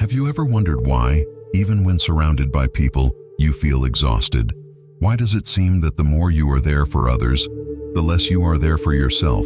Have you ever wondered why, even when surrounded by people, you feel exhausted? Why does it seem that the more you are there for others, the less you are there for yourself?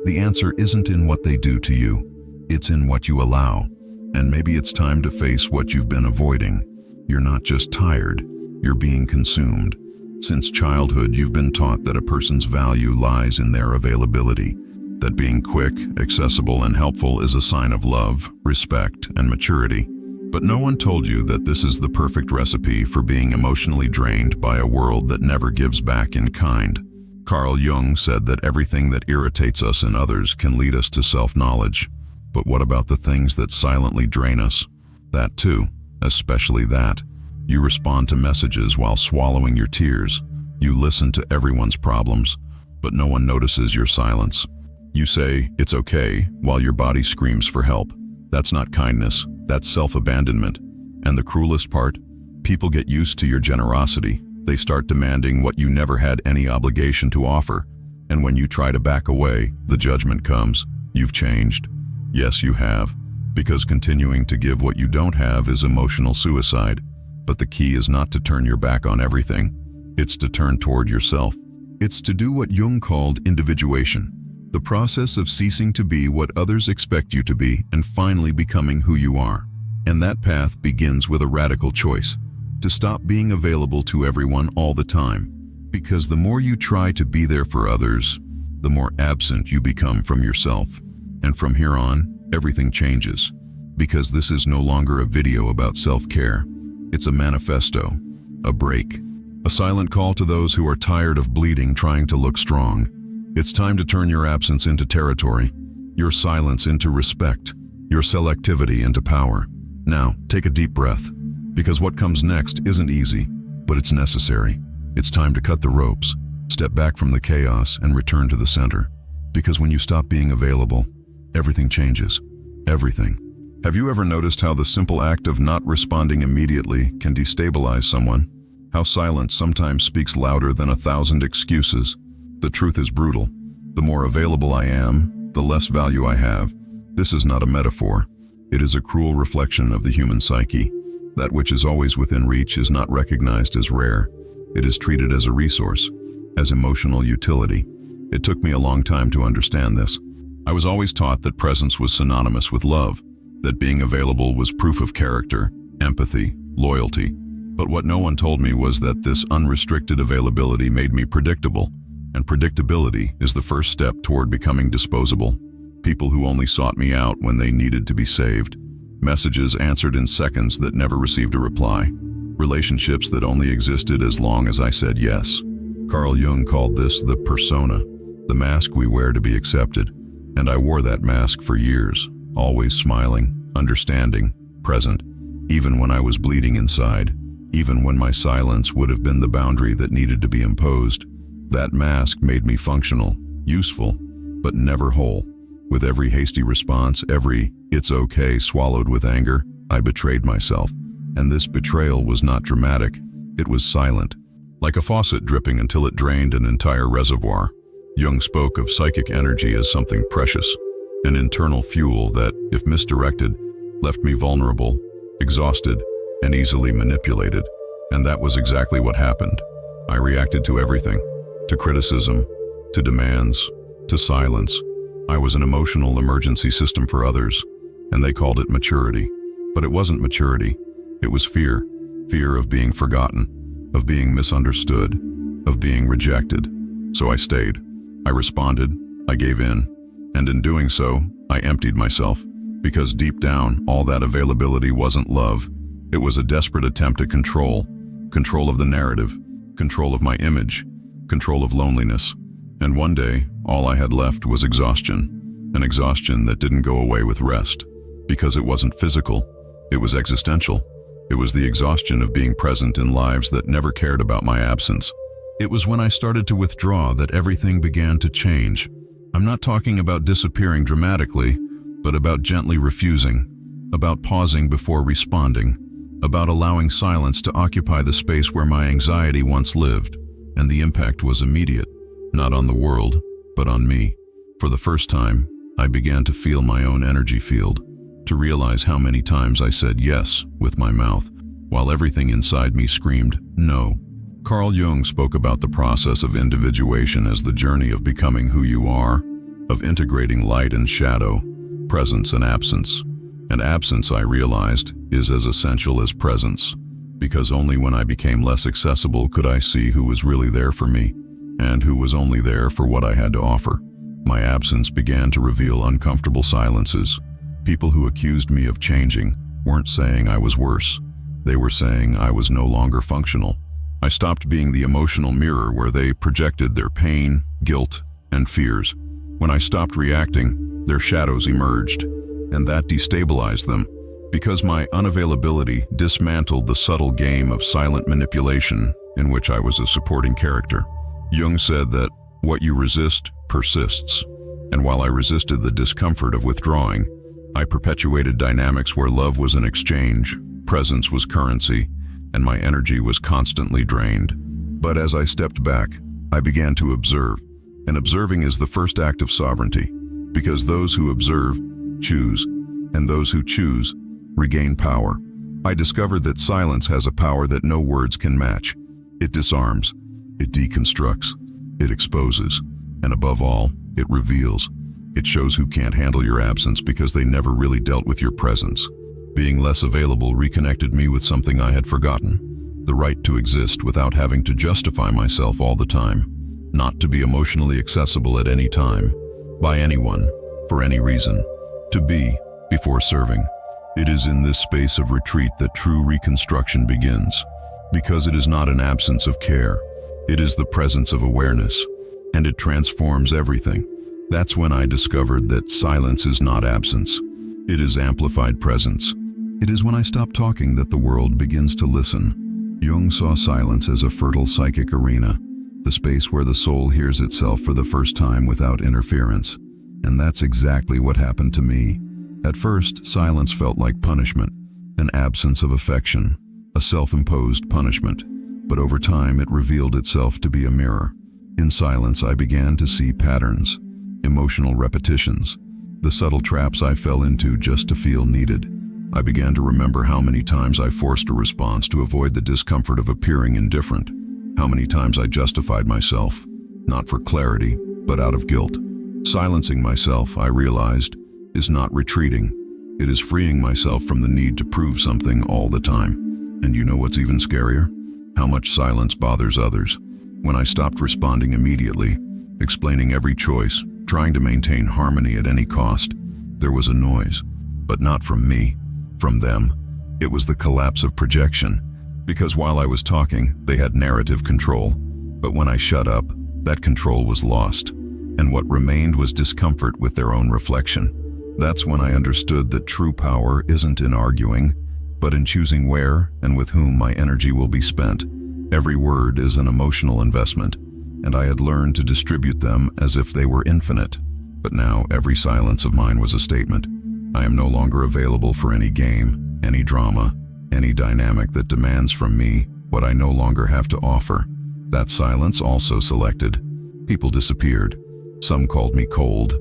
The answer isn't in what they do to you, it's in what you allow. And maybe it's time to face what you've been avoiding. You're not just tired, you're being consumed. Since childhood, you've been taught that a person's value lies in their availability, that being quick, accessible, and helpful is a sign of love, respect, and maturity. But no one told you that this is the perfect recipe for being emotionally drained by a world that never gives back in kind. Carl Jung said that everything that irritates us in others can lead us to self-knowledge. But what about the things that silently drain us? That too, especially that. You respond to messages while swallowing your tears. You listen to everyone's problems, but no one notices your silence. You say, "It's okay," while your body screams for help. That's not kindness, that's self-abandonment. And the cruelest part? People get used to your generosity. They start demanding what you never had any obligation to offer. And when you try to back away, the judgment comes. You've changed. Yes, you have. Because continuing to give what you don't have is emotional suicide. But the key is not to turn your back on everything. It's to turn toward yourself. It's to do what Jung called individuation. The process of ceasing to be what others expect you to be and finally becoming who you are. And that path begins with a radical choice: to stop being available to everyone all the time. Because the more you try to be there for others, the more absent you become from yourself. And from here on, everything changes. Because this is no longer a video about self-care. It's a manifesto, a break, a silent call to those who are tired of bleeding trying to look strong. It's time to turn your absence into territory, your silence into respect, your selectivity into power. Now, take a deep breath, because what comes next isn't easy, but it's necessary. It's time to cut the ropes, step back from the chaos, and return to the center. Because when you stop being available, everything changes. Everything. Have you ever noticed how the simple act of not responding immediately can destabilize someone? How silence sometimes speaks louder than 1,000 excuses? The truth is brutal. The more available I am, the less value I have. This is not a metaphor. It is a cruel reflection of the human psyche. That which is always within reach is not recognized as rare. It is treated as a resource, as emotional utility. It took me a long time to understand this. I was always taught that presence was synonymous with love, that being available was proof of character, empathy, loyalty. But what no one told me was that this unrestricted availability made me predictable. And predictability is the first step toward becoming disposable. People who only sought me out when they needed to be saved. Messages answered in seconds that never received a reply. Relationships that only existed as long as I said yes. Carl Jung called this the persona, the mask we wear to be accepted. And I wore that mask for years, always smiling, understanding, present, even when I was bleeding inside, even when my silence would have been the boundary that needed to be imposed. That mask made me functional, useful, but never whole. With every hasty response, every "it's okay" swallowed with anger, I betrayed myself. And this betrayal was not dramatic, it was silent. Like a faucet dripping until it drained an entire reservoir. Jung spoke of psychic energy as something precious, an internal fuel that, if misdirected, left me vulnerable, exhausted, and easily manipulated. And that was exactly what happened. I reacted to everything. To criticism, to demands, to silence. I was an emotional emergency system for others, and they called it maturity. But it wasn't maturity. It was fear. Fear of being forgotten, of being misunderstood, of being rejected. So I stayed. I responded. I gave in. And in doing so, I emptied myself. Because deep down, all that availability wasn't love. It was a desperate attempt at control. Control of the narrative. Control of my image. Control of loneliness. And one day, all I had left was exhaustion. An exhaustion that didn't go away with rest. Because it wasn't physical, it was existential. It was the exhaustion of being present in lives that never cared about my absence. It was when I started to withdraw that everything began to change. I'm not talking about disappearing dramatically, but about gently refusing, about pausing before responding, about allowing silence to occupy the space where my anxiety once lived. And the impact was immediate, not on the world, but on me. For the first time, I began to feel my own energy field. to realize how many times I said yes with my mouth, while everything inside me screamed no. Carl Jung spoke about the process of individuation as the journey of becoming who you are, of integrating light and shadow, presence and absence. And absence, I realized, is as essential as presence, because only when I became less accessible could I see who was really there for me, and who was only there for what I had to offer. My absence began to reveal uncomfortable silences. People who accused me of changing weren't saying I was worse. They were saying I was no longer functional. I stopped being the emotional mirror where they projected their pain, guilt, and fears. When I stopped reacting, their shadows emerged, and that destabilized them, because my unavailability dismantled the subtle game of silent manipulation in which I was a supporting character. Jung said that what you resist persists, and while I resisted the discomfort of withdrawing, I perpetuated dynamics where love was an exchange, presence was currency, and my energy was constantly drained. But as I stepped back, I began to observe, and observing is the first act of sovereignty, because those who observe choose, and those who choose regain power. I discovered that silence has a power that no words can match. It disarms, it deconstructs, it exposes, and above all, it reveals. It shows who can't handle your absence because they never really dealt with your presence. Being less available reconnected me with something I had forgotten: the right to exist without having to justify myself all the time, not to be emotionally accessible at any time, by anyone, for any reason, to be before serving. It is in this space of retreat that true reconstruction begins, because it is not an absence of care, it is the presence of awareness, and it transforms everything. That's when I discovered that silence is not absence, it is amplified presence. It is when I stop talking that the world begins to listen. Jung saw silence as a fertile psychic arena, the space where the soul hears itself for the first time without interference. And that's exactly what happened to me. At first, silence felt like punishment, an absence of affection, a self-imposed punishment. But over time, it revealed itself to be a mirror. In silence, I began to see patterns, emotional repetitions, the subtle traps I fell into just to feel needed. I began to remember how many times I forced a response to avoid the discomfort of appearing indifferent, how many times I justified myself, not for clarity, but out of guilt. Silencing myself, I realized, is not retreating. It is freeing myself from the need to prove something all the time. And you know what's even scarier? How much silence bothers others. When I stopped responding immediately, explaining every choice, trying to maintain harmony at any cost, there was a noise, but not from me, from them. It was the collapse of projection, because while I was talking, they had narrative control. But when I shut up, that control was lost, and what remained was discomfort with their own reflection. That's when I understood that true power isn't in arguing, but in choosing where and with whom my energy will be spent. Every word is an emotional investment, and I had learned to distribute them as if they were infinite. But now every silence of mine was a statement. I am no longer available for any game, any drama, any dynamic that demands from me what I no longer have to offer. That silence also selected. People disappeared. Some called me cold,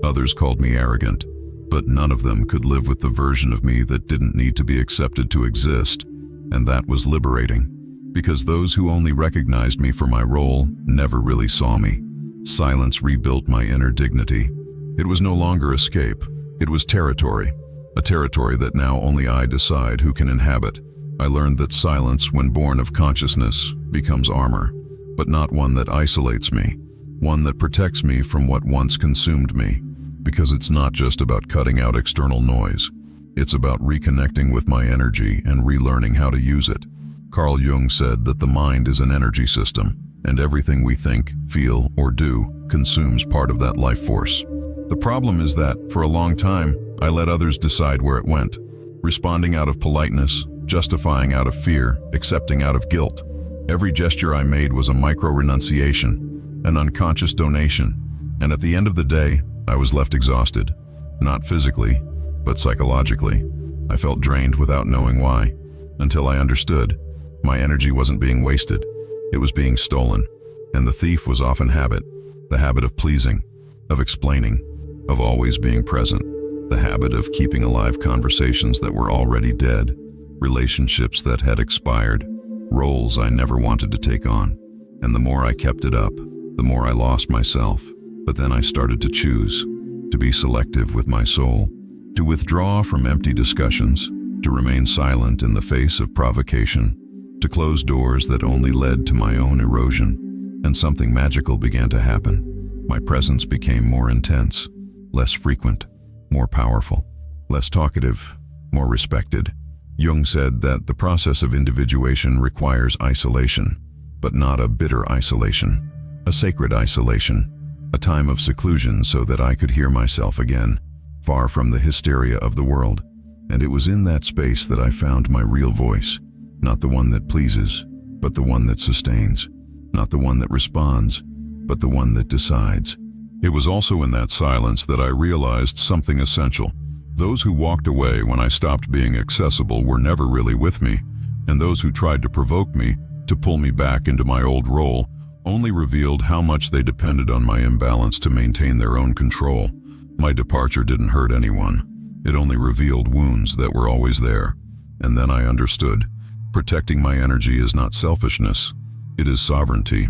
others called me arrogant, but none of them could live with the version of me that didn't need to be accepted to exist, and that was liberating, because those who only recognized me for my role never really saw me. Silence rebuilt my inner dignity. It was no longer escape, it was territory, a territory that now only I decide who can inhabit. I learned that silence, when born of consciousness, becomes armor, but not one that isolates me, one that protects me from what once consumed me. Because it's not just about cutting out external noise. It's about reconnecting with my energy and relearning how to use it. Carl Jung said that the mind is an energy system, and everything we think, feel, or do consumes part of that life force. The problem is that, for a long time, I let others decide where it went, responding out of politeness, justifying out of fear, accepting out of guilt. Every gesture I made was a micro-renunciation, an unconscious donation, and at the end of the day, I was left exhausted, not physically, but psychologically. I felt drained without knowing why, until I understood. My energy wasn't being wasted, it was being stolen, and the thief was often habit, the habit of pleasing, of explaining, of always being present. The habit of keeping alive conversations that were already dead, relationships that had expired, roles I never wanted to take on. And the more I kept it up, the more I lost myself. But then I started to choose, to be selective with my soul, to withdraw from empty discussions, to remain silent in the face of provocation, to close doors that only led to my own erosion. And something magical began to happen. My presence became more intense, less frequent, more powerful, less talkative, more respected. Jung said that the process of individuation requires isolation, but not a bitter isolation, a sacred isolation, a time of seclusion so that I could hear myself again, far from the hysteria of the world. And it was in that space that I found my real voice, not the one that pleases, but the one that sustains, not the one that responds, but the one that decides. It was also in that silence that I realized something essential. Those who walked away when I stopped being accessible were never really with me, and those who tried to provoke me, to pull me back into my old role, only revealed how much they depended on my imbalance to maintain their own control. My departure didn't hurt anyone. It only revealed wounds that were always there. And then I understood. Protecting my energy is not selfishness. It is sovereignty.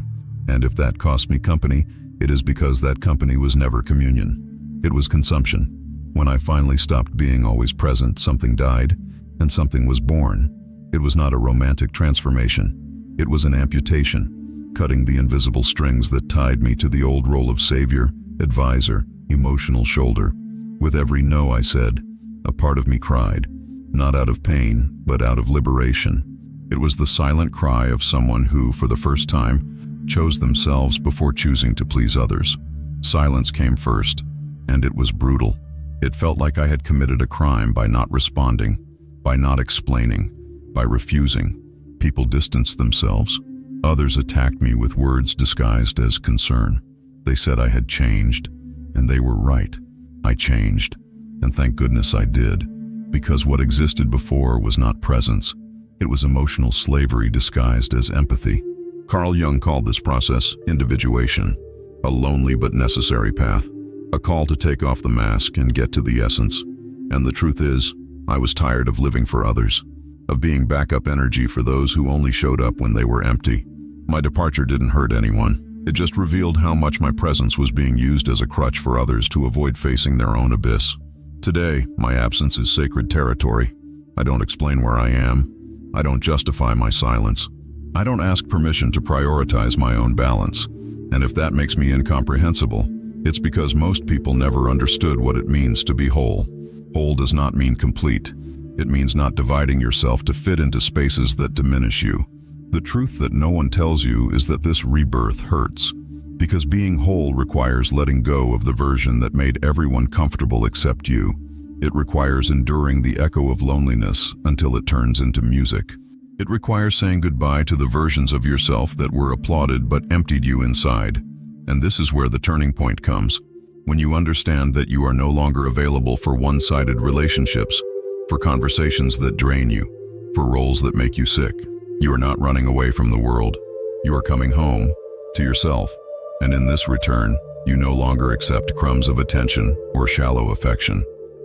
And if that cost me company, it is because that company was never communion. It was consumption. When I finally stopped being always present, something died, and something was born. It was not a romantic transformation. It was an amputation, cutting the invisible strings that tied me to the old role of savior, advisor, emotional shoulder. With every no I said, a part of me cried, not out of pain, but out of liberation. It was the silent cry of someone who, for the first time, chose themselves before choosing to please others. Silence came first, and it was brutal. It felt like I had committed a crime by not responding, by not explaining, by refusing. People distanced themselves. Others attacked me with words disguised as concern. They said I had changed, and they were right. I changed, and thank goodness I did, because what existed before was not presence. It was emotional slavery disguised as empathy. Carl Jung called this process individuation, a lonely but necessary path. A call to take off the mask and get to the essence. And the truth is, I was tired of living for others, of being backup energy for those who only showed up when they were empty. My departure didn't hurt anyone. It just revealed how much my presence was being used as a crutch for others to avoid facing their own abyss. Today, my absence is sacred territory. I don't explain where I am. I don't justify my silence. I don't ask permission to prioritize my own balance. And if that makes me incomprehensible, it's because most people never understood what it means to be whole. Whole does not mean complete. It means not dividing yourself to fit into spaces that diminish you. The truth that no one tells you is that this rebirth hurts, because being whole requires letting go of the version that made everyone comfortable except you. It requires enduring the echo of loneliness until it turns into music. It requires saying goodbye to the versions of yourself that were applauded but emptied you inside. And this is where the turning point comes, when you understand that you are no longer available for one-sided relationships, for conversations that drain you, for roles that make you sick. You are not running away from the world. You are coming home, to yourself. And in this return, you no longer accept crumbs of attention or shallow affection.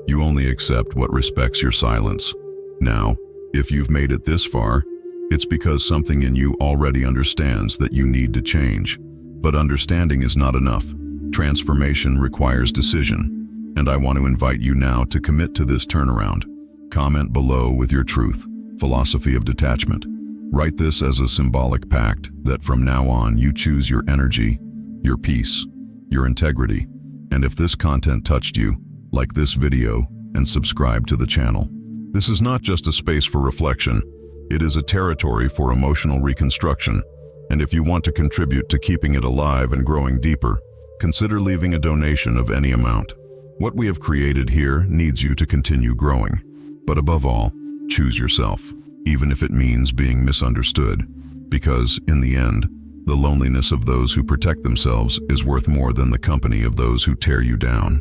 You only accept what respects your silence. Now, if you've made it this far, it's because something in you already understands that you need to change. But understanding is not enough. Transformation requires decision. And I want to invite you now to commit to this turnaround. Comment below with your truth, philosophy of detachment. Write this as a symbolic pact that from now on you choose your energy, your peace, your integrity. And if this content touched you, like this video and subscribe to the channel. This is not just a space for reflection. It is a territory for emotional reconstruction. And if you want to contribute to keeping it alive and growing deeper, consider leaving a donation of any amount. What we have created here needs you to continue growing. But above all, choose yourself, even if it means being misunderstood. Because, in the end, the loneliness of those who protect themselves is worth more than the company of those who tear you down.